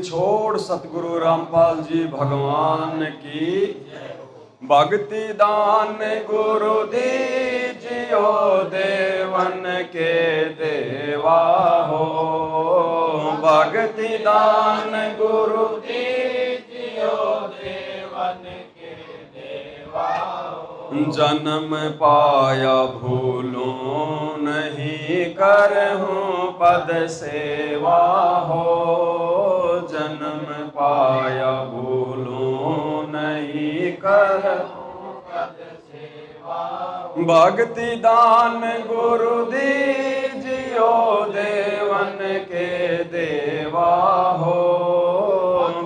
छोड़ सतगुरु रामपाल जी भगवान की। भक्ति दान गुरु दीजियो देवन के देवा हो। भक्ति दान गुरु दीजियो देवन के देवा हो। जन्म पाया भूलूं नहीं करहूं पद सेवा हो। जन्म पाया भूलूं नहीं करहूं पद सेवा हो। भक्ति दान गुरु दीजियो देवन के देवा हो।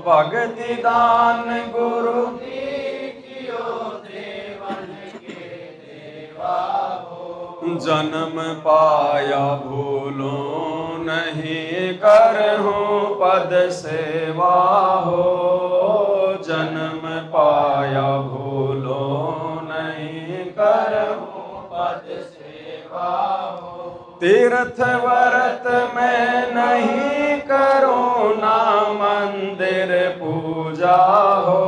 भक्ति दान गुरु दीजियो देवन के देवा हो। जन्म पाया भूलूं नहीं करहूं पद सेवा हो। जन्म पाया भूलूं नहीं करहूं पद सेवा हो। तीर्थ व्रत में नहीं करूं ना मंदिर पूजा हो।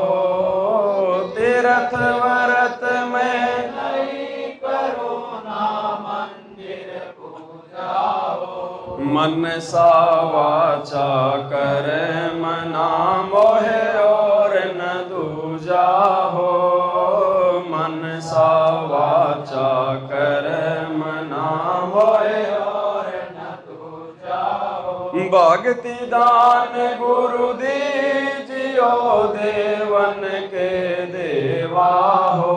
तीर्थ व्रत में नहीं करूं ना मंदिर पूजा हो। मन सा वाचा कर मना मोहे और न दूजा हो। मन सा वाचा कर मना मोहे और न दूजा हो। भक्ति दान गुरु दीजियो देवन के देवा हो।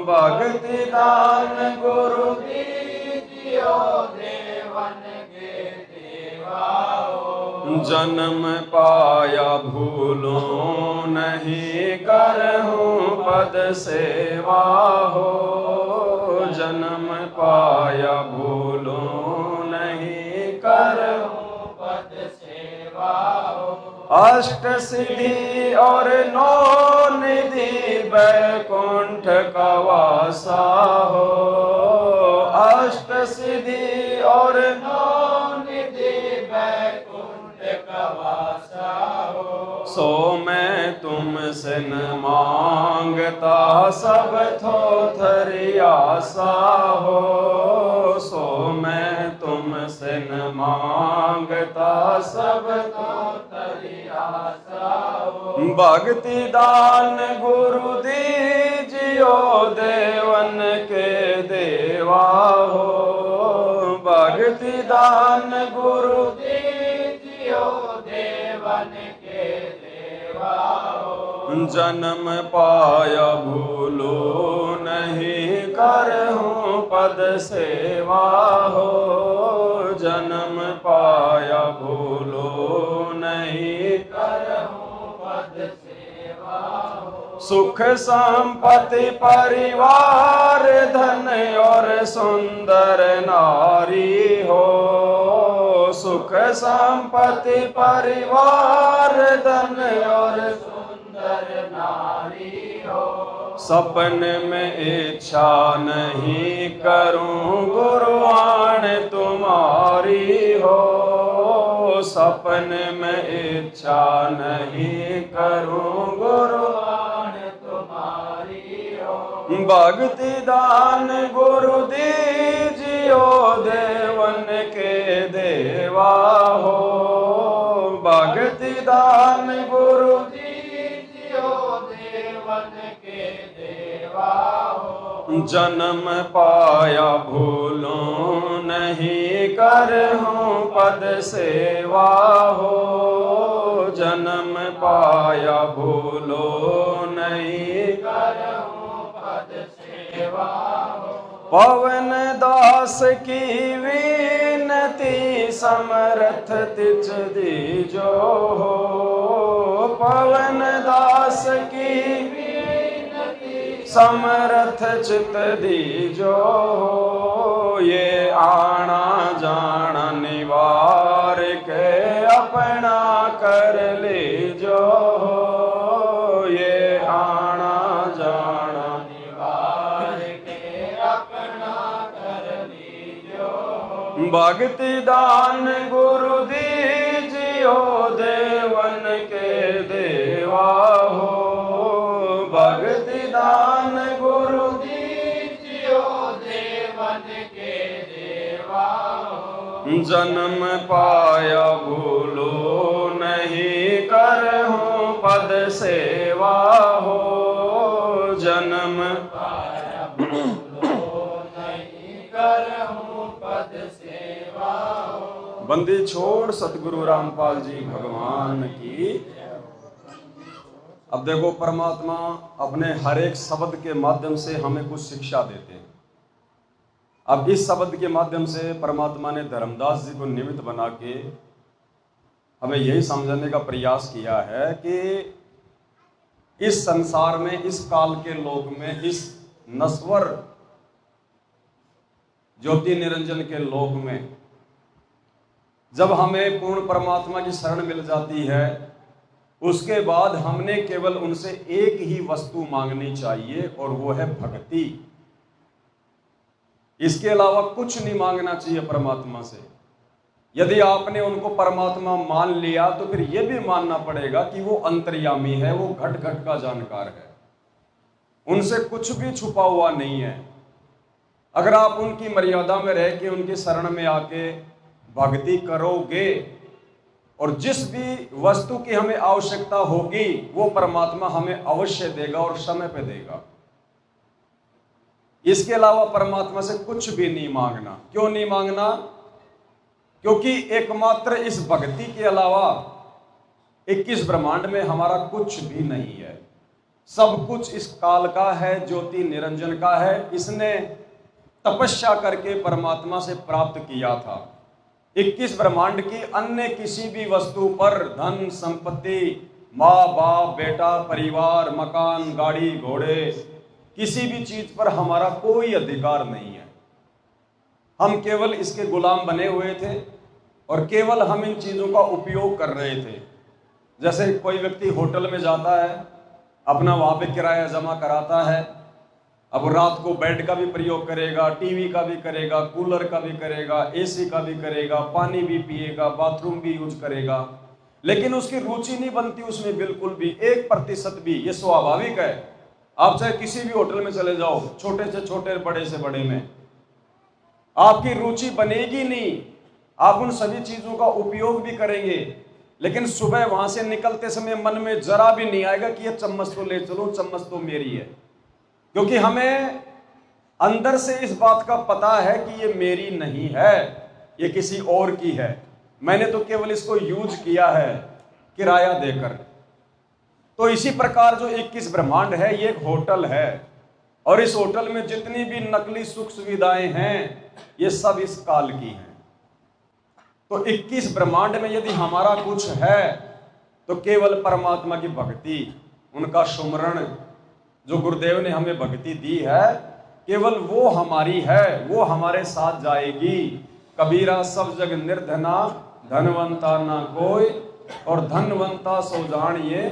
भक्ति दान गुरु दीजियो देवन के देवा हो। जन्म पाया भूलूं नहीं करहूं पद सेवा हो। जन्म पाया भूलूं नहीं करहूं पद सेवा हो। अष्ट सिद्धि और नौ निधि बैकुंठ का वासा हो। अष्ट सिद्धि और नौ निधि बैकुंठ का वासा हो। सो मैं तुमसे न मांगता सब थोथरी आशा हो। सो मैं तुमसे न मांगता सब थोथरी आशा हो। भक्ति दान गुरु दीजियो देवन के देवा हो। भक्ति दान गुरु दीजियो देवन के देवा हो। जन्म पाया भूलूं नहीं करहूं पद सेवा हो। जन्म पाया भूलूं नहीं करहूं पद सेवा हो। सुख संपत्ति परिवार धन और सुंदर नारी हो। सुख संपत्ति परिवार धन और सुंदर नारी हो। सपन में इच्छा नहीं करूं गुरुआन तुम्हारी हो। सपन में इच्छा नहीं करूं गुरुआन तुम्हारी हो। भक्ति दान गुरु दीजियो देवन के देवा हो। भक्ति दान गुरु दीजियो देवन के देवा हो। जन्म पाया भूलूं नहीं करहूं पद सेवा हो। जन्म पाया भूलूं नहीं करहूं पद सेवा हो। पवन दास की विनती समर्थ तिज दीजो हो। पवन दास की विनती समर्थ चित दीजो हो। ये आना जाना निवार के अपना कर लीजो हो। ये आना जाना निवार के अपना कर लीजो हो। भक्ति दान गुरु दीजियो देव जन्म पाया भूलो नहीं, करहूँ पद सेवा हो। जन्म पाया भूलो नहीं, करहूँ पद सेवा हो। बंदी छोड़ सतगुरु रामपाल जी भगवान की। अब देखो, परमात्मा अपने हर एक शब्द के माध्यम से हमें कुछ शिक्षा देते हैं। अब इस शब्द के माध्यम से परमात्मा ने धर्मदास जी को निमित्त बना के हमें यही समझाने का प्रयास किया है कि इस संसार में, इस काल के लोक में, इस नश्वर ज्योति निरंजन के लोक में जब हमें पूर्ण परमात्मा की शरण मिल जाती है, उसके बाद हमने केवल उनसे एक ही वस्तु मांगनी चाहिए और वो है भक्ति। इसके अलावा कुछ नहीं मांगना चाहिए परमात्मा से। यदि आपने उनको परमात्मा मान लिया तो फिर यह भी मानना पड़ेगा कि वो अंतर्यामी है, वो घट घट का जानकार है, उनसे कुछ भी छुपा हुआ नहीं है। अगर आप उनकी मर्यादा में रह के उनकी शरण में आके भक्ति करोगे और जिस भी वस्तु की हमें आवश्यकता होगी वो परमात्मा हमें अवश्य देगा और समय पे देगा। इसके अलावा परमात्मा से कुछ भी नहीं मांगना। क्यों नहीं मांगना? क्योंकि एकमात्र इस भक्ति के अलावा 21 ब्रह्मांड में हमारा कुछ भी नहीं है। सब कुछ इस काल का है, ज्योति निरंजन का है। इसने तपस्या करके परमात्मा से प्राप्त किया था। 21 ब्रह्मांड की अन्य किसी भी वस्तु पर धन संपत्ति, माँ बाप, बेटा, परिवार, मकान, गाड़ी, घोड़े, किसी भी चीज पर हमारा कोई अधिकार नहीं है। हम केवल इसके गुलाम बने हुए थे और केवल हम इन चीजों का उपयोग कर रहे थे। जैसे कोई व्यक्ति होटल में जाता है, अपना वहां पे किराया जमा कराता है, अब रात को बेड का भी प्रयोग करेगा, टीवी का भी करेगा, कूलर का भी करेगा, एसी का भी करेगा, पानी भी पिएगा, बाथरूम भी यूज करेगा, लेकिन उसकी रुचि नहीं बनती उसमें बिल्कुल भी, 1% भी। ये स्वाभाविक है। आप चाहे किसी भी होटल में चले जाओ, छोटे से छोटे, बड़े से बड़े में, आपकी रुचि बनेगी नहीं। आप उन सभी चीजों का उपयोग भी करेंगे, लेकिन सुबह वहां से निकलते समय मन में जरा भी नहीं आएगा कि ये चम्मच तो ले चलो, चम्मच तो मेरी है। क्योंकि हमें अंदर से इस बात का पता है कि ये मेरी नहीं है, ये किसी और की है। मैंने तो केवल इसको यूज किया है किराया देकर। तो इसी प्रकार जो 21 ब्रह्मांड है ये एक होटल है, और इस होटल में जितनी भी नकली सुख सुविधाएं हैं ये सब इस काल की हैं। तो 21 ब्रह्मांड में यदि हमारा कुछ है तो केवल परमात्मा की भक्ति, उनका सुमरण, जो गुरुदेव ने हमें भक्ति दी है, केवल वो हमारी है, वो हमारे साथ जाएगी। कबीरा सब जग निर्धना, धनवंता ना कोई, और धनवंता सो जानिए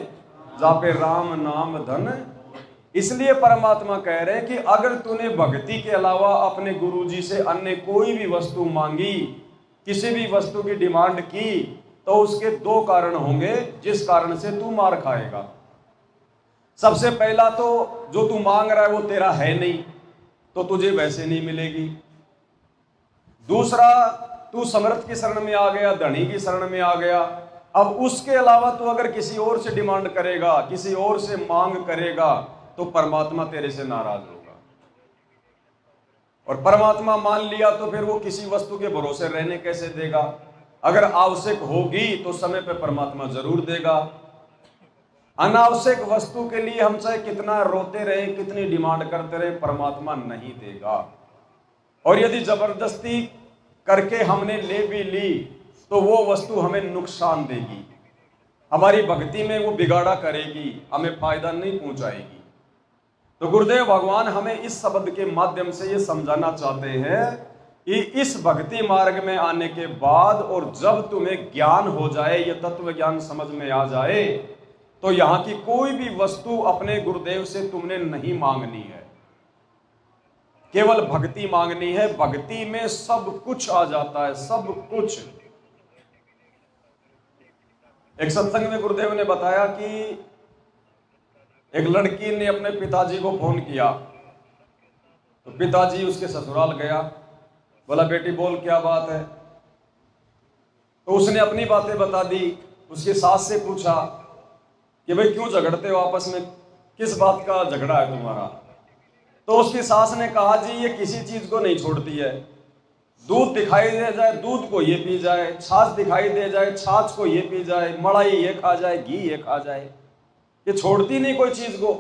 जापे राम नाम धन। इसलिए परमात्मा कह रहे हैं कि अगर तूने भक्ति के अलावा अपने गुरुजी से अन्य कोई भी वस्तु मांगी, किसी भी वस्तु की डिमांड की, तो उसके 2 कारण होंगे जिस कारण से तू मार खाएगा। सबसे पहला तो जो तू मांग रहा है वो तेरा है नहीं, तो तुझे वैसे नहीं मिलेगी। दूसरा, तू समर्थ की शरण में आ गया, धनी की शरण में आ गया। अब उसके अलावा तू अगर किसी और से डिमांड करेगा, किसी और से मांग करेगा, तो परमात्मा तेरे से नाराज होगा। और परमात्मा मान लिया तो फिर वो किसी वस्तु के भरोसे रहने कैसे देगा? अगर आवश्यक होगी तो समय पे परमात्मा जरूर देगा। अनावश्यक वस्तु के लिए हम चाहे कितना रोते रहे, कितनी डिमांड करते रहे, परमात्मा नहीं देगा। और यदि जबरदस्ती करके हमने ले भी ली तो वो वस्तु हमें नुकसान देगी, हमारी भक्ति में वो बिगाड़ा करेगी, हमें फायदा नहीं पहुंचाएगी। तो गुरुदेव भगवान हमें इस शब्द के माध्यम से ये समझाना चाहते हैं कि इस भक्ति मार्ग में आने के बाद और जब तुम्हें ज्ञान हो जाए, ये तत्व ज्ञान समझ में आ जाए, तो यहां की कोई भी वस्तु अपने गुरुदेव से तुमने नहीं मांगनी है, केवल भक्ति मांगनी है। भक्ति में सब कुछ आ जाता है, सब कुछ। एक सत्संग में गुरुदेव ने बताया कि एक लड़की ने अपने पिताजी को फोन किया, तो पिताजी उसके ससुराल गया। बोला, बेटी बोल क्या बात है? तो उसने अपनी बातें बता दी। उसकी सास से पूछा कि भाई क्यों झगड़ते हो आपस में, किस बात का झगड़ा है तुम्हारा? तो उसकी सास ने कहा जी ये किसी चीज को नहीं छोड़ती है, दूध दिखाई दे जाए दूध को ये पी जाए, छाछ दिखाई दे जाए छाछ को ये पी जाए, मलाई ये खा जाए, घी ये खा जाए, ये छोड़ती नहीं कोई चीज को।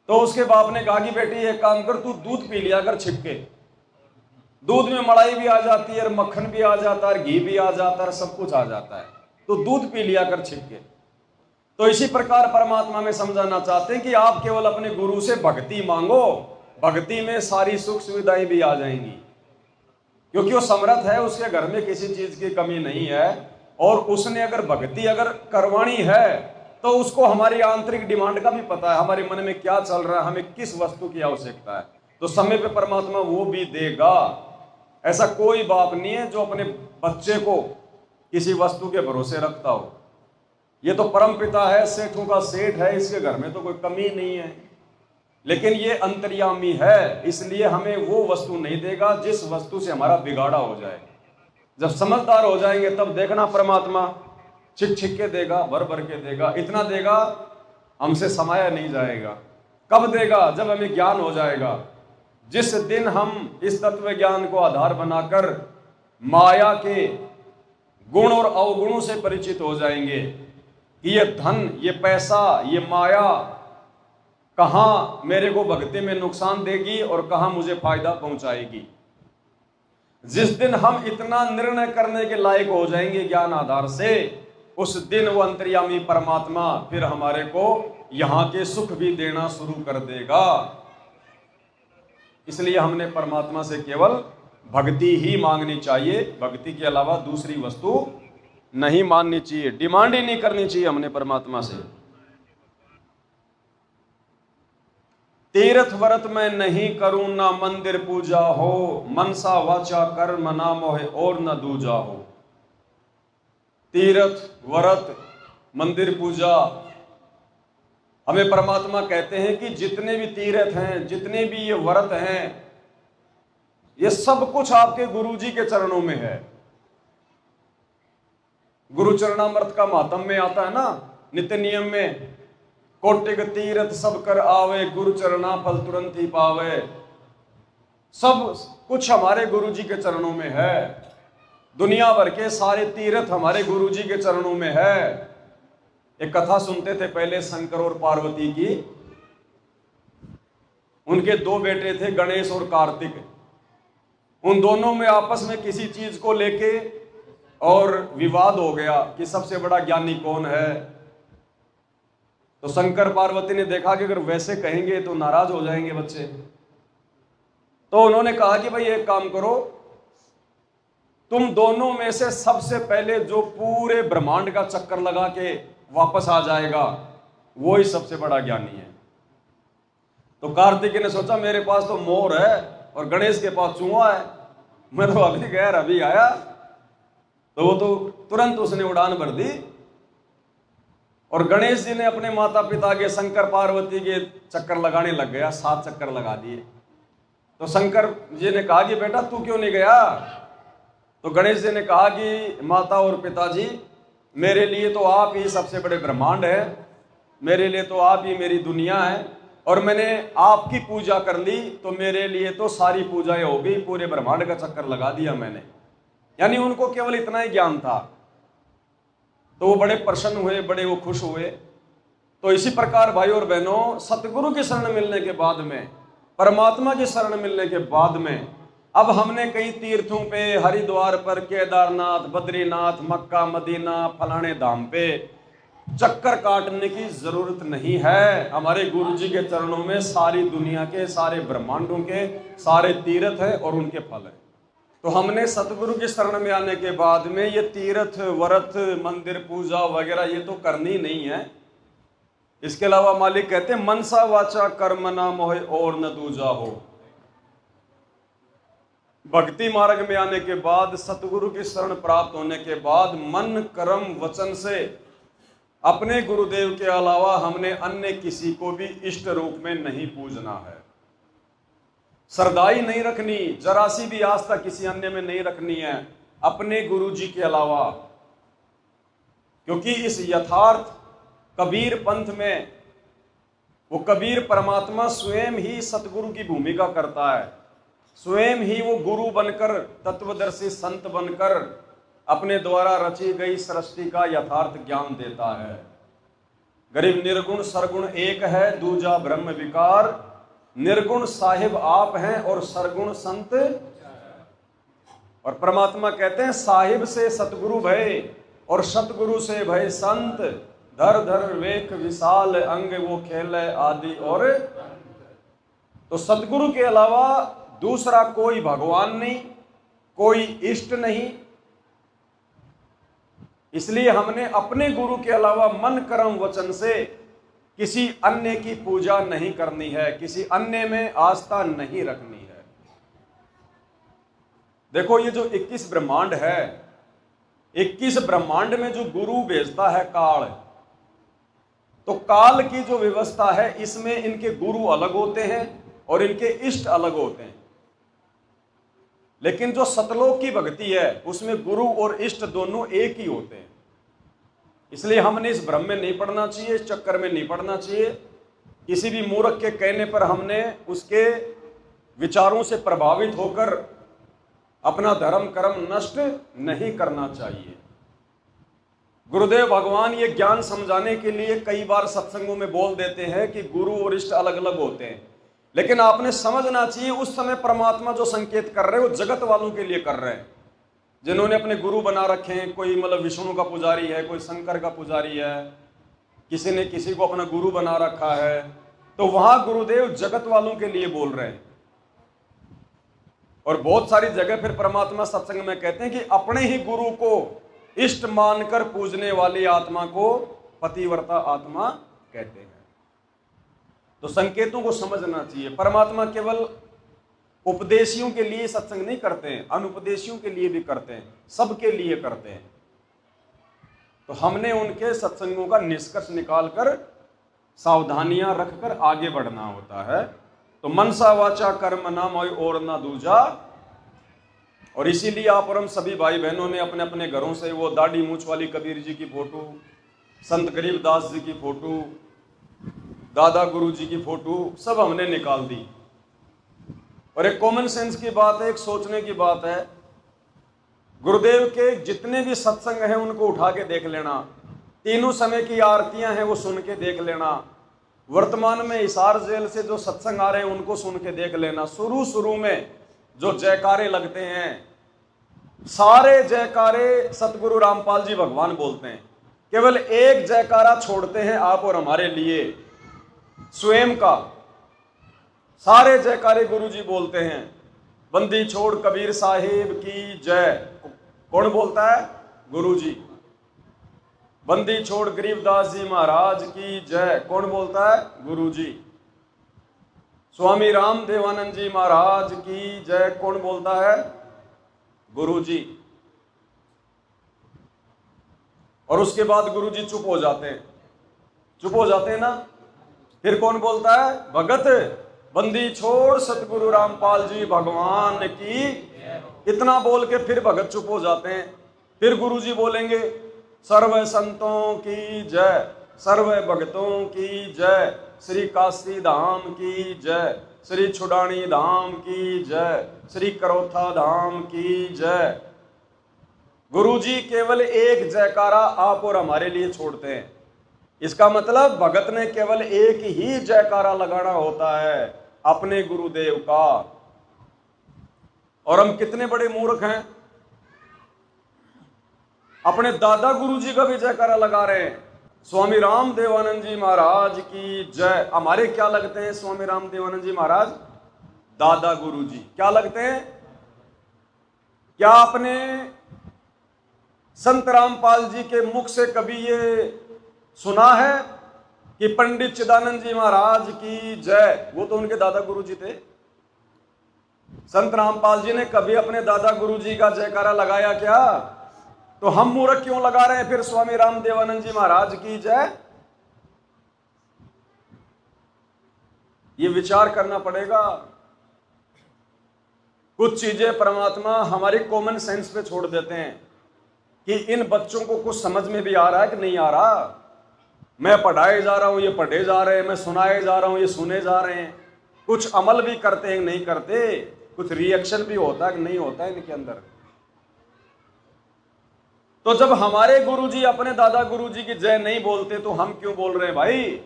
तो उसके बाप ने कहा कि बेटी एक काम कर, तू दूध पी लिया कर छिपके, दूध में मलाई भी आ जाती है, मक्खन भी आ जाता है, घी भी आ जाता है, सब कुछ आ जाता है, तो दूध पी लिया कर छिपके। तो इसी प्रकार परमात्मा में समझाना चाहते हैं कि आप केवल अपने गुरु से भक्ति मांगो, भक्ति में सारी सुख सुविधाएं भी आ जाएंगी, क्योंकि वो समर्थ है, उसके घर में किसी चीज की कमी नहीं है। और उसने अगर भक्ति अगर करवानी है तो उसको हमारी आंतरिक डिमांड का भी पता है, हमारे मन में क्या चल रहा है, हमें किस वस्तु की आवश्यकता है, तो समय पे परमात्मा वो भी देगा। ऐसा कोई बाप नहीं है जो अपने बच्चे को किसी वस्तु के भरोसे रखता हो। ये तो परम पिता है, सेठों का सेठ है, इसके घर में तो कोई कमी नहीं है, लेकिन ये अंतर्यामी है, इसलिए हमें वो वस्तु नहीं देगा जिस वस्तु से हमारा बिगाड़ा हो जाए। जब समझदार हो जाएंगे तब देखना परमात्मा छिक छिक के देगा, भर भर के देगा, इतना देगा हमसे समाया नहीं जाएगा। कब देगा? जब हमें ज्ञान हो जाएगा। जिस दिन हम इस तत्व ज्ञान को आधार बनाकर माया के गुण और अवगुणों से परिचित हो जाएंगे कि ये धन, ये पैसा, ये माया कहां मेरे को भक्ति में नुकसान देगी और कहां मुझे फायदा पहुंचाएगी, जिस दिन हम इतना निर्णय करने के लायक हो जाएंगे ज्ञान आधार से, उस दिन वो अंतर्यामी परमात्मा फिर हमारे को यहां के सुख भी देना शुरू कर देगा। इसलिए हमने परमात्मा से केवल भक्ति ही मांगनी चाहिए, भक्ति के अलावा दूसरी वस्तु नहीं माननी चाहिए, डिमांड ही नहीं करनी चाहिए हमने परमात्मा से। तीर्थ व्रत में नहीं करूं ना मंदिर पूजा हो, मनसा वाचा कर्म ना मोहे और न दूजा हो। तीर्थ व्रत मंदिर पूजा, हमें परमात्मा कहते हैं कि जितने भी तीर्थ हैं, जितने भी ये व्रत हैं, ये सब कुछ आपके गुरु जी के चरणों में है। गुरु चरणामृत का महात्म्य में आता है ना, नित्य नियम में, कोटिक तीर्थ सब कर आवे, गुरु चरणा फल तुरंत ही पावे। सब कुछ हमारे गुरु जी के चरणों में है, दुनिया भर के सारे तीर्थ हमारे गुरु जी के चरणों में है। एक कथा सुनते थे पहले शंकर और पार्वती की। उनके दो बेटे थे, गणेश और कार्तिक। उन दोनों में आपस में किसी चीज को लेके और विवाद हो गया कि सबसे बड़ा ज्ञानी कौन है। तो शंकर पार्वती ने देखा कि अगर वैसे कहेंगे तो नाराज हो जाएंगे बच्चे, तो उन्होंने कहा कि भाई एक काम करो, तुम दोनों में से सबसे पहले जो पूरे ब्रह्मांड का चक्कर लगा के वापस आ जाएगा वो ही सबसे बड़ा ज्ञानी है। तो कार्तिक ने सोचा मेरे पास तो मोर है और गणेश के पास चूहा है, मैं तो अभी गैर अभी आया। तो वो तो तुरंत उसने उड़ान भर दी और गणेश जी ने अपने माता पिता के शंकर पार्वती के चक्कर लगाने लग गया, 7 चक्कर लगा दिए। तो शंकर जी ने कहा कि बेटा तू क्यों नहीं गया? तो गणेश जी ने कहा कि माता और पिताजी, मेरे लिए तो आप ही सबसे बड़े ब्रह्मांड है, मेरे लिए तो आप ही मेरी दुनिया है, और मैंने आपकी पूजा कर ली तो मेरे लिए तो सारी पूजाएं हो गई, पूरे ब्रह्मांड का चक्कर लगा दिया मैंने। यानी उनको केवल इतना ही ज्ञान था। तो वो बड़े प्रसन्न हुए, बड़े वो खुश हुए। तो इसी प्रकार भाई और बहनों, सतगुरु की शरण मिलने के बाद में, परमात्मा की शरण मिलने के बाद में, अब हमने कई तीर्थों पे, हरिद्वार पर, केदारनाथ, बद्रीनाथ, मक्का, मदीना, फलाने धाम पे चक्कर काटने की जरूरत नहीं है। हमारे गुरु जी के चरणों में सारी दुनिया के, सारे ब्रह्मांडों के सारे तीर्थ है और उनके फल है। तो हमने सतगुरु की शरण में आने के बाद में ये तीर्थ व्रत मंदिर पूजा वगैरह ये तो करनी नहीं है। इसके अलावा मालिक कहते हैं मनसा वाचा कर्म ना मोहे और न दूजा हो। भक्ति मार्ग में आने के बाद, सतगुरु की शरण प्राप्त होने के बाद, मन कर्म वचन से अपने गुरुदेव के अलावा हमने अन्य किसी को भी इष्ट रूप में नहीं पूजना है। श्रद्धाई नहीं रखनी, जरा सी भी आस्था किसी अन्य में नहीं रखनी है। अपने गुरुजी के अलावा, क्योंकि इस यथार्थ कबीर पंथ में वो कबीर परमात्मा स्वयं ही सतगुरु की भूमिका करता है, स्वयं ही वो गुरु बनकर, तत्वदर्शी संत बनकर अपने द्वारा रची गई सृष्टि का यथार्थ ज्ञान देता है। गरीब निर्गुण सरगुण एक है, दूजा ब्रह्म विकार, निर्गुण साहिब आप हैं और सरगुण संत। और परमात्मा कहते हैं साहिब से सतगुरु भय और सतगुरु से भय संत, धर धर वेख विशाल अंग वो खेल आदि। और तो सतगुरु के अलावा दूसरा कोई भगवान नहीं, कोई इष्ट नहीं। इसलिए हमने अपने गुरु के अलावा मन कर्म वचन से किसी अन्य की पूजा नहीं करनी है, किसी अन्य में आस्था नहीं रखनी है। देखो ये जो 21 ब्रह्मांड है, 21 ब्रह्मांड में जो गुरु भेजता है काल, तो काल की जो व्यवस्था है इसमें इनके गुरु अलग होते हैं और इनके इष्ट अलग होते हैं। लेकिन जो सतलोक की भक्ति है उसमें गुरु और इष्ट दोनों एक ही होते हैं। इसलिए हमने इस भ्रम में नहीं पड़ना चाहिए, इस चक्कर में नहीं पड़ना चाहिए। किसी भी मूर्ख के कहने पर हमने उसके विचारों से प्रभावित होकर अपना धर्म कर्म नष्ट नहीं करना चाहिए। गुरुदेव भगवान ये ज्ञान समझाने के लिए कई बार सत्संगों में बोल देते हैं कि गुरु और इष्ट अलग अलग होते हैं, लेकिन आपने समझना चाहिए उस समय परमात्मा जो संकेत कर रहे हैं वो जगत वालों के लिए कर रहे हैं, जिन्होंने अपने गुरु बना रखे हैं। कोई मतलब विष्णु का पुजारी है, कोई शंकर का पुजारी है, किसी ने किसी को अपना गुरु बना रखा है, तो वहां गुरुदेव जगत वालों के लिए बोल रहे हैं। और बहुत सारी जगह फिर परमात्मा सत्संग में कहते हैं कि अपने ही गुरु को इष्ट मानकर पूजने वाली आत्मा को पतिव्रता आत्मा कहते हैं। तो संकेतों को समझना चाहिए। परमात्मा केवल उपदेशियों के लिए सत्संग नहीं करते हैं, अनुपदेशियों के लिए भी करते हैं, सबके लिए करते हैं। तो हमने उनके सत्संगों का निष्कर्ष निकालकर सावधानियां रखकर आगे बढ़ना होता है। तो मनसा वाचा कर्म ना मोय और ना दूजा। और इसीलिए आप और हम सभी भाई बहनों ने अपने अपने घरों से वो दाढ़ी मूछ वाली कबीर जी की फोटो, संत गरीबदास जी की फोटो, दादा गुरु जी की फोटो सब हमने निकाल दी। और एक कॉमन सेंस की बात है, एक सोचने की बात है, गुरुदेव के जितने भी सत्संग हैं उनको उठा के देख लेना, तीनों समय की आरतियां हैं वो सुन के देख लेना, वर्तमान में हिसार जेल से जो सत्संग आ रहे हैं उनको सुन के देख लेना। शुरू शुरू में जो जयकारे लगते हैं, सारे जयकारे सतगुरु रामपाल जी भगवान बोलते हैं, केवल एक जयकारा छोड़ते हैं आप और हमारे लिए स्वयं का। सारे जयकारे गुरु जी बोलते हैं, बंदी छोड़ कबीर साहिब की जय। कौन बोलता है? गुरु जी। बंदी छोड़ गरीबदास जी महाराज की जय। कौन बोलता है? गुरु जी। स्वामी राम देवानंद जी महाराज की जय। कौन बोलता है? गुरु जी। और उसके बाद गुरु जी चुप हो जाते हैं, चुप हो जाते हैं ना। फिर कौन बोलता है? भगत बंदी छोड़ सतगुरु रामपाल जी भगवान की। इतना बोल के फिर भगत चुप हो जाते हैं। फिर गुरु जी बोलेंगे सर्व संतों की जय, सर्व भक्तों की जय, श्री काशी धाम की जय, श्री छुडानी धाम की जय, श्री करोथा धाम की जय। गुरु जी केवल एक जयकारा आप और हमारे लिए छोड़ते हैं। इसका मतलब भगत ने केवल एक ही जयकारा लगाना होता है अपने गुरुदेव का। और हम कितने बड़े मूर्ख हैं, अपने दादा गुरु जी का भी जयकारा लगा रहे हैं। स्वामी राम देवानंद जी महाराज की जय। हमारे क्या लगते हैं स्वामी राम देवानंद जी महाराज? दादा गुरु जी। क्या लगते हैं? क्या आपने संत रामपाल जी के मुख से कभी ये सुना है कि पंडित चिदानंद जी महाराज की जय? वो तो उनके दादा गुरु जी थे। संत रामपाल जी ने कभी अपने दादा गुरु जी का जयकारा लगाया क्या? तो हम मूर्ख क्यों लगा रहे हैं फिर स्वामी राम देवानंद जी महाराज की जय? ये विचार करना पड़ेगा। कुछ चीजें परमात्मा हमारी कॉमन सेंस पे छोड़ देते हैं कि इन बच्चों को कुछ समझ में भी आ रहा है कि नहीं आ रहा। मैं पढ़ाए जा रहा हूं, ये पढ़े जा रहे हैं, मैं सुनाए जा रहा हूं, ये सुने जा रहे हैं। कुछ अमल भी करते हैं नहीं करते, कुछ रिएक्शन भी होता है कि नहीं होता है इनके अंदर। तो जब हमारे गुरुजी अपने दादा गुरुजी की जय नहीं बोलते तो हम क्यों बोल रहे हैं भाई।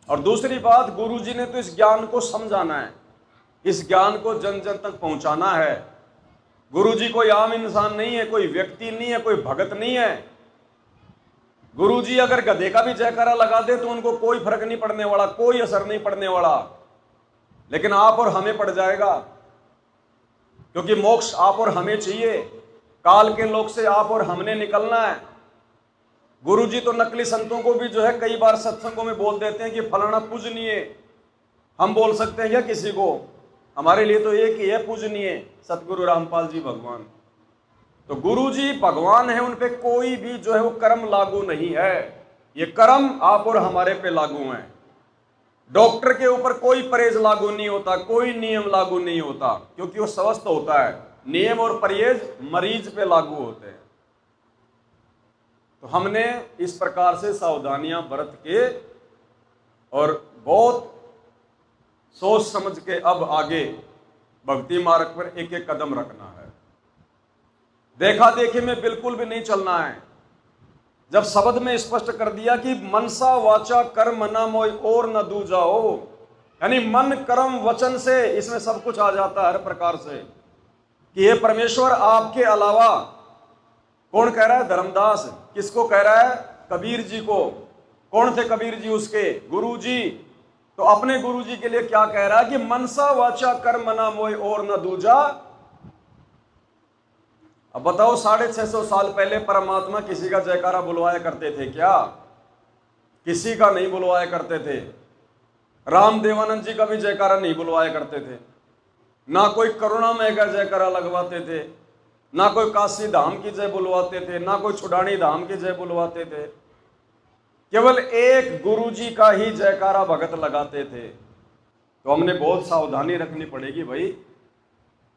और दूसरी बात, गुरुजी ने तो इस ज्ञान को समझाना है, इस ज्ञान को जन जन तक पहुंचाना है। गुरुजी कोई आम इंसान नहीं है, कोई व्यक्ति नहीं है, कोई भगत नहीं है। गुरुजी अगर गधे का भी जयकारा लगा दे तो उनको कोई फर्क नहीं पड़ने वाला, कोई असर नहीं पड़ने वाला। लेकिन आप और हमें पड़ जाएगा, क्योंकि मोक्ष आप और हमें चाहिए। काल के लोक से आप और हमने निकलना है। गुरुजी तो नकली संतों को भी जो है कई बार सत्संगों में बोल देते हैं कि फलाना पूजनीय। हम बोल सकते हैं क्या किसी को? हमारे लिए तो एक ही है पूजनीय, सतगुरु रामपाल जी भगवान। तो गुरुजी भगवान है, उन पे कोई भी जो है वो कर्म लागू नहीं है। ये कर्म आप और हमारे पे लागू हैं। डॉक्टर के ऊपर कोई परहेज लागू नहीं होता, कोई नियम लागू नहीं होता, क्योंकि वो स्वस्थ होता है। नियम और परहेज मरीज पे लागू होते हैं। तो हमने इस प्रकार से सावधानियां बरत के और बहुत सोच समझ के अब आगे भक्ति मार्ग पर एक एक कदम रखना है। देखा देखी में बिल्कुल भी नहीं चलना है। जब शब्द में स्पष्ट कर दिया कि मनसा वाचा कर्म न मोय और न दूजा हो, यानी मन कर्म वचन से इसमें सब कुछ आ जाता है हर प्रकार से कि हे परमेश्वर आपके अलावा। कौन कह रहा है? धर्मदास। किसको कह रहा है? कबीर जी को। कौन थे कबीर जी? उसके गुरु जी। तो अपने गुरु जी के लिए क्या कह रहा है कि मनसा वाचा कर्म न मोय और न दूजा। अब बताओ, 650 साल पहले परमात्मा किसी का जयकारा बुलवाया करते थे क्या? किसी का नहीं बुलवाया करते थे। राम देवानंद जी का भी जयकारा नहीं बुलवाया करते थे। ना कोई करुणामय का जयकारा लगवाते थे, ना कोई काशी धाम की जय बुलवाते थे, ना कोई छुड़ानी धाम की जय बुलवाते थे। केवल एक गुरु जी का ही जयकारा भगत लगाते थे। तो हमने बहुत सावधानी रखनी पड़ेगी भाई।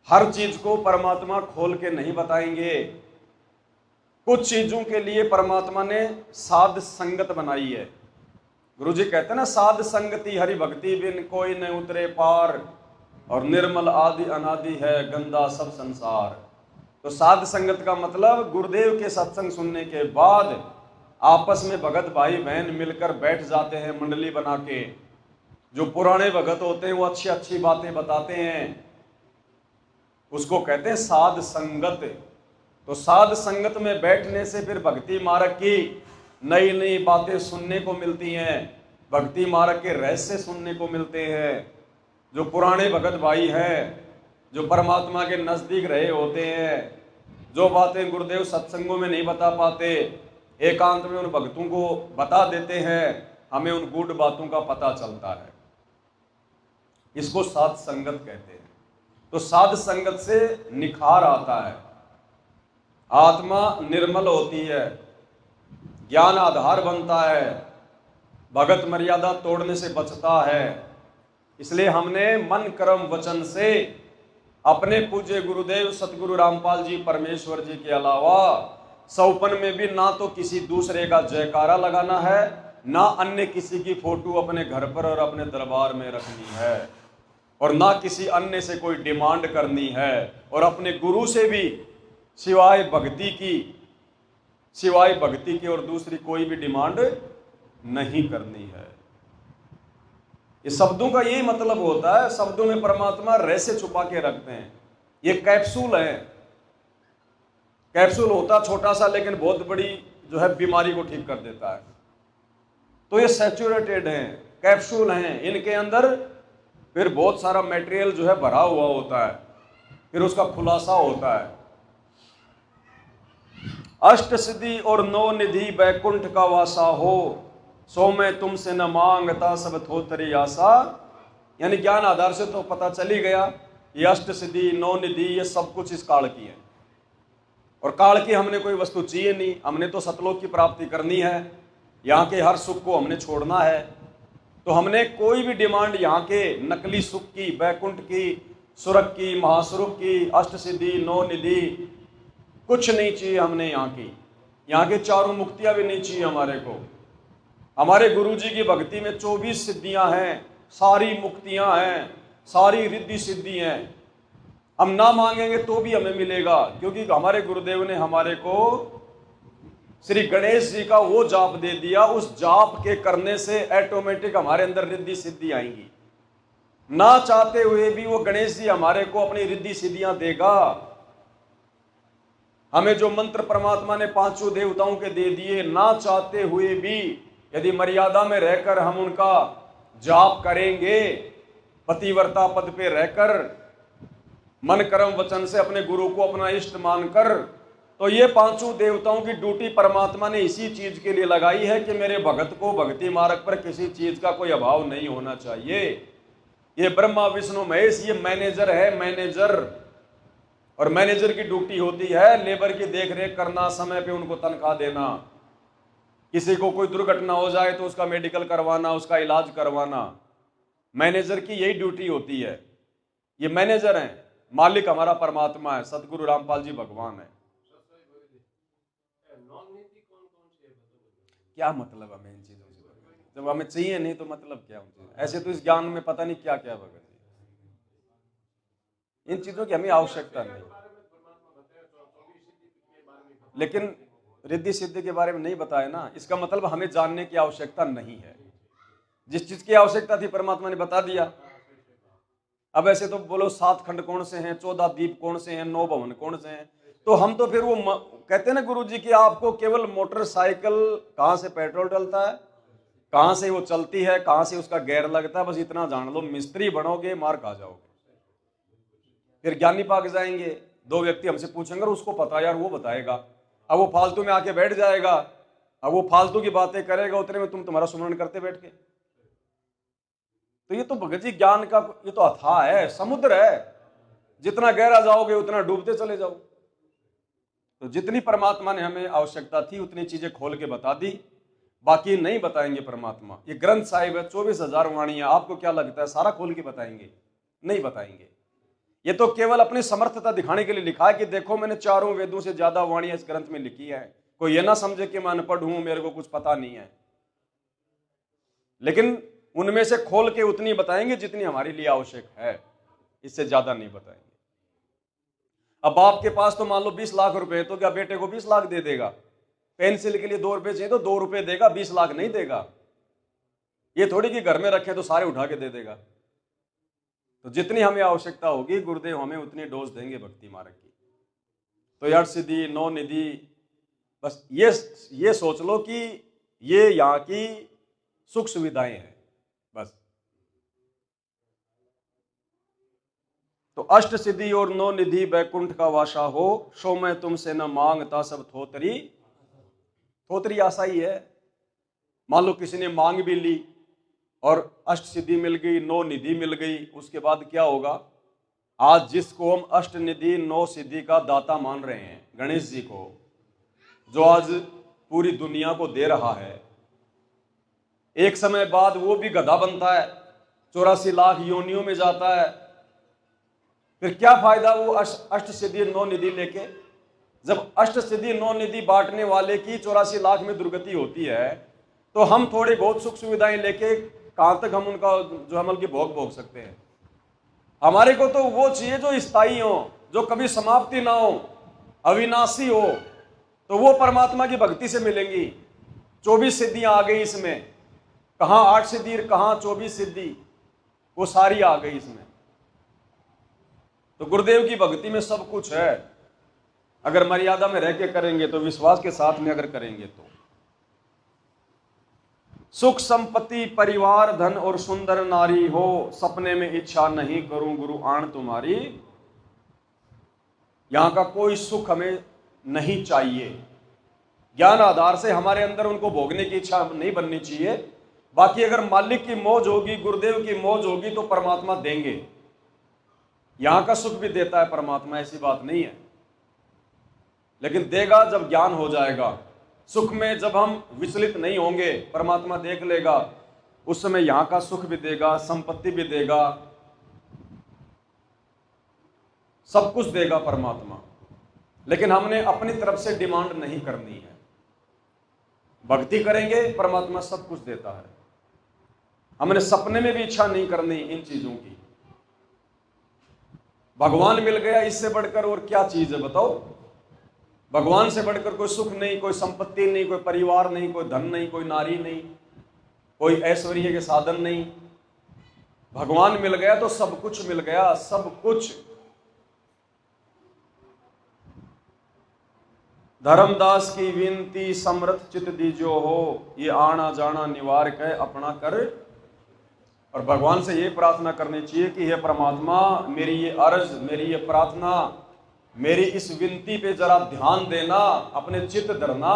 हर चीज को परमात्मा खोल के नहीं बताएंगे। कुछ चीजों के लिए परमात्मा ने साध संगत बनाई है। गुरुजी कहते हैं ना, साध संगति हरि भक्ति बिन कोई न उतरे पार, और निर्मल आदि अनादि है गंदा सब संसार। तो साध संगत का मतलब गुरुदेव के सत्संग सुनने के बाद आपस में भगत भाई बहन मिलकर बैठ जाते हैं मंडली बना के। जो पुराने भगत होते हैं वो अच्छी अच्छी बातें बताते हैं, उसको कहते हैं साध संगत। तो साध संगत में बैठने से फिर भक्ति मार्ग की नई नई बातें सुनने को मिलती हैं, भक्ति मार्ग के रहस्य सुनने को मिलते हैं। जो पुराने भगत भाई हैं, जो परमात्मा के नजदीक रहे होते हैं, जो बातें गुरुदेव सत्संगों में नहीं बता पाते, एकांत में उन भक्तों को बता देते हैं, हमें उन गूढ़ बातों का पता चलता है। इसको साध संगत कहते हैं। तो साध संगत से निखार आता है, आत्मा निर्मल होती है, ज्ञान आधार बनता है, भगत मर्यादा तोड़ने से बचता है। इसलिए हमने मन कर्म वचन से अपने पूज्य गुरुदेव सतगुरु रामपाल जी परमेश्वर जी के अलावा सौपन में भी ना तो किसी दूसरे का जयकारा लगाना है, ना अन्य किसी की फोटो अपने घर पर और अपने दरबार में रखनी है, और ना किसी अन्य से कोई डिमांड करनी है, और अपने गुरु से भी सिवाय भक्ति की और दूसरी कोई भी डिमांड नहीं करनी है। ये शब्दों का यही मतलब होता है। शब्दों में परमात्मा रहस्य छुपा के रखते हैं। ये कैप्सूल है। कैप्सूल होता छोटा सा, लेकिन बहुत बड़ी जो है बीमारी को ठीक कर देता है। तो ये सैचुरेटेड हैं, कैप्सूल हैं। इनके अंदर फिर बहुत सारा मटेरियल जो है भरा हुआ होता है, फिर उसका खुलासा होता है। अष्ट सिद्धि और नौ निधि बैकुंठ का वासा हो, सो मैं तुमसे न मांगता सब थोतरी आशा। यानी ज्ञान आधार से तो पता चल ही गया, ये अष्ट सिद्धि नौ निधि ये सब कुछ इस काल की है। और काल की हमने कोई वस्तु चाहिए नहीं, हमने तो सतलोक की प्राप्ति करनी है, यहाँ के हर सुख को हमने छोड़ना है। तो हमने कोई भी डिमांड यहाँ के नकली सुख की, बैकुंठ की, सुरख की, महासुरख की, अष्ट सिद्धि, नौ निधि, कुछ नहीं चाहिए हमने यहाँ की। यहाँ के चारों मुक्तियां भी नहीं चाहिए हमारे को। हमारे गुरुजी की भक्ति में 24 सिद्धियां हैं, सारी मुक्तियां हैं, सारी रिद्धि सिद्धि हैं। हम ना मांगेंगे तो भी हमें मिलेगा, क्योंकि हमारे गुरुदेव ने हमारे को श्री गणेश जी का वो जाप दे दिया। उस जाप के करने से ऑटोमेटिक हमारे अंदर रिद्धि सिद्धि आएंगी। ना चाहते हुए भी वो गणेश जी हमारे को अपनी रिद्धि सिद्धियां देगा। हमें जो मंत्र परमात्मा ने पांचों देवताओं के दे दिए, ना चाहते हुए भी यदि मर्यादा में रहकर हम उनका जाप करेंगे, पतिव्रता पद पे रहकर, मन कर्म वचन से अपने गुरु को अपना इष्ट मानकर, तो ये पांचों देवताओं की ड्यूटी परमात्मा ने इसी चीज के लिए लगाई है कि मेरे भगत को भक्ति मार्ग पर किसी चीज का कोई अभाव नहीं होना चाहिए। ये ब्रह्मा विष्णु महेश ये मैनेजर है, मैनेजर। और मैनेजर की ड्यूटी होती है लेबर की देखरेख करना, समय पे उनको तनख्वाह देना, किसी को कोई दुर्घटना हो जाए तो उसका मेडिकल करवाना, उसका इलाज करवाना। मैनेजर की यही ड्यूटी होती है। ये मैनेजर हैं, मालिक हमारा परमात्मा है, सतगुरु रामपाल जी भगवान है। क्या मतलब हमें इन चीजों से? जब हमें चाहिए नहीं तो मतलब क्या? ऐसे तो इस ज्ञान में पता नहीं क्या क्या भगत जी, इन चीजों की हमें आवश्यकता नहीं। लेकिन रिद्धि सिद्धि के बारे में नहीं बताया ना, इसका मतलब हमें जानने की आवश्यकता नहीं है। जिस चीज की आवश्यकता थी परमात्मा ने बता दिया। अब ऐसे तो बोलो 7 खंड कौन से हैं, 14 दीप कौन से हैं, 9 भवन कौन से हैं, तो हम तो फिर वो कहते हैं ना गुरु जी की आपको केवल मोटरसाइकिल कहां से पेट्रोल डलता है, कहां से वो चलती है, कहां से उसका गेयर लगता है, बस इतना जान लो। मिस्त्री बनोगे मार खा जाओगे। फिर ज्ञानी पाक जाएंगे, 2 व्यक्ति हमसे पूछेंगे उसको पता यार, वो बताएगा। अब वो फालतू में आके बैठ जाएगा, अब वो फालतू की बातें करेगा, उतने में तुम्हारा सुमरण करते बैठ के। तो ये तो भगत जी ज्ञान का ये तो अथाह है, समुद्र है। जितना गहरा जाओगे उतना डूबते चले जाओ। तो जितनी परमात्मा ने हमें आवश्यकता थी उतनी चीजें खोल के बता दी, बाकी नहीं बताएंगे परमात्मा। ये ग्रंथ साहिब है, 24,000 वाणियां, आपको क्या लगता है सारा खोल के बताएंगे? नहीं बताएंगे। ये तो केवल अपनी समर्थता दिखाने के लिए लिखा है कि देखो मैंने 4 वेदों से ज्यादा वाणियां इस ग्रंथ में लिखी है। कोई ये ना समझे कि मैं अनपढ़ हूं, मेरे को कुछ पता नहीं है। लेकिन उनमें से खोल के उतनी बताएंगे जितनी हमारे लिए आवश्यक है, इससे ज्यादा नहीं बताएंगे। अब बाप के पास तो मान लो 20 लाख रुपए, तो क्या बेटे को 20 लाख दे देगा? पेंसिल के लिए 2 रुपए चाहिए तो 2 रुपए देगा, 20 लाख नहीं देगा। ये थोड़ी कि घर में रखे तो सारे उठा के दे देगा। तो जितनी हमें आवश्यकता होगी गुरुदेव हमें उतनी डोज देंगे भक्ति मार्ग की। तो 8 सिद्धि 9 निधि, बस ये सोच लो कि ये यहाँ की सुख सुविधाएं हैं बस। तो अष्ट सिद्धि और 9 निधि बैकुंठ का वासा हो, सो मैं तुमसे न मांगता सब थोतरी। थोतरी आशा ही है। मान लो किसी ने मांग भी ली और अष्ट सिद्धि मिल गई, 9 निधि मिल गई, उसके बाद क्या होगा? आज जिसको हम अष्ट निधि 9 सिद्धि का दाता मान रहे हैं, गणेश जी को, जो आज पूरी दुनिया को दे रहा है, एक समय बाद वो भी गधा बनता है, 84 लाख योनियों में जाता है। फिर क्या फायदा वो अष्ट सिद्धि 9 निधि लेके? जब अष्ट सिद्धि 9 निधि बांटने वाले की 84 लाख में दुर्गति होती है, तो हम थोड़ी बहुत सुख सुविधाएं लेके कहां तक हम उनका जो अमल की भोग सकते हैं? हमारे को तो वो चाहिए जो स्थायी हो, जो कभी समाप्ति ना हो, अविनाशी हो। तो वो परमात्मा की भक्ति से मिलेंगी। 24 सिद्धियां आ गई इसमें, कहां 8 सिद्धि, कहां 24 सिद्धि, वो सारी आ गई इसमें। तो गुरुदेव की भक्ति में सब कुछ है, अगर मर्यादा में रह के करेंगे तो, विश्वास के साथ में अगर करेंगे तो। सुख संपत्ति परिवार धन और सुंदर नारी हो, सपने में इच्छा नहीं करूं गुरु आण तुम्हारी। यहां का कोई सुख हमें नहीं चाहिए। ज्ञान आधार से हमारे अंदर उनको भोगने की इच्छा नहीं बननी चाहिए। बाकी अगर मालिक की मौज होगी, गुरुदेव की मौज होगी तो परमात्मा देंगे। यहां का सुख भी देता है परमात्मा, ऐसी बात नहीं है, लेकिन देगा जब ज्ञान हो जाएगा। सुख में जब हम विचलित नहीं होंगे, परमात्मा देख लेगा। उस समय यहां का सुख भी देगा, संपत्ति भी देगा, सब कुछ देगा परमात्मा। लेकिन हमने अपनी तरफ से डिमांड नहीं करनी है। भक्ति करेंगे, परमात्मा सब कुछ देता है। हमने सपने में भी इच्छा नहीं करनी इन चीजों की। भगवान मिल गया, इससे बढ़कर और क्या चीज है बताओ? भगवान से बढ़कर कोई सुख नहीं, कोई संपत्ति नहीं, कोई परिवार नहीं, कोई धन नहीं, कोई नारी नहीं, कोई ऐश्वर्य के साधन नहीं। भगवान मिल गया तो सब कुछ मिल गया, सब कुछ। धर्मदास की विनती समर्थ चित दीजो हो, ये आना जाना निवार कह अपना कर। और भगवान से ये प्रार्थना करनी चाहिए कि हे परमात्मा, मेरी ये अर्ज, मेरी ये प्रार्थना, मेरी इस विनती पे जरा ध्यान देना, अपने चित्त धरना।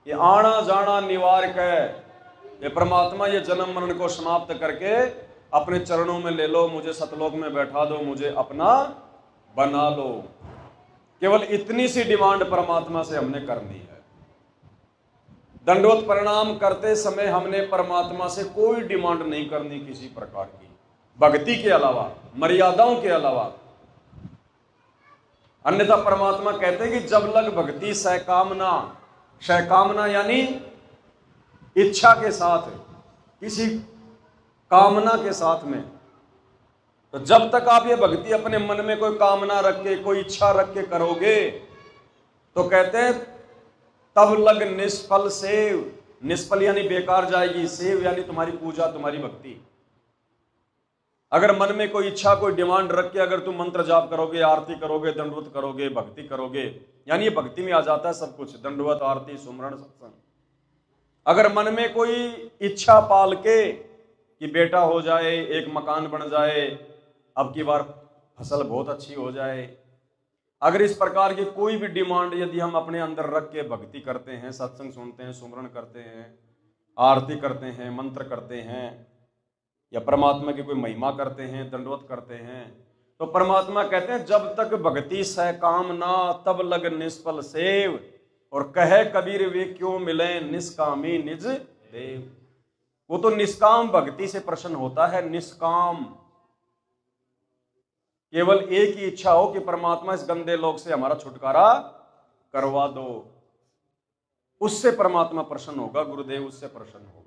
ये आना जाना निवार कह, ये परमात्मा ये जन्म मरण को समाप्त करके अपने चरणों में ले लो, मुझे सतलोक में बैठा दो, मुझे अपना बना लो। केवल इतनी सी डिमांड परमात्मा से हमने करनी है। दंडवत प्रणाम करते समय हमने परमात्मा से कोई डिमांड नहीं करनी किसी प्रकार की, भक्ति के अलावा, मर्यादाओं के अलावा। अन्यथा परमात्मा कहते हैं कि जब लग भक्ति सहकामना, सहकामना यानी इच्छा के साथ, किसी कामना के साथ में। तो जब तक आप ये भक्ति अपने मन में कोई कामना रख के, कोई इच्छा रख के करोगे, तो कहते हैं तब लग निष्फल सेव। निष्फल यानी बेकार जाएगी, सेव यानी तुम्हारी पूजा, तुम्हारी भक्ति। अगर मन में कोई इच्छा, कोई डिमांड रख के अगर तुम मंत्र जाप करोगे, आरती करोगे, दंडवत करोगे, भक्ति करोगे, यानी ये भक्ति में आ जाता है सब कुछ, दंडवत, आरती, सुमरण, सत्संग। अगर मन में कोई इच्छा पाल के कि बेटा हो जाए, एक मकान बन जाए, अब की बार फसल बहुत अच्छी हो जाए, अगर इस प्रकार की कोई भी डिमांड यदि हम अपने अंदर रख के भक्ति करते हैं, सत्संग सुनते हैं, सुमरण करते हैं, आरती करते हैं, मंत्र करते हैं, या परमात्मा की कोई महिमा करते हैं, दंडवत करते हैं, तो परमात्मा कहते हैं जब तक भक्ति सहकाम ना, तब लग निष्फल सेव। और कहे कबीर वे क्यों मिले निष्कामी निज देव। वो तो निष्काम भक्ति से प्रसन्न होता है, निष्काम। केवल एक ही इच्छा हो कि परमात्मा इस गंदे लोक से हमारा छुटकारा करवा दो, उससे परमात्मा प्रसन्न होगा, गुरुदेव उससे प्रसन्न होगा।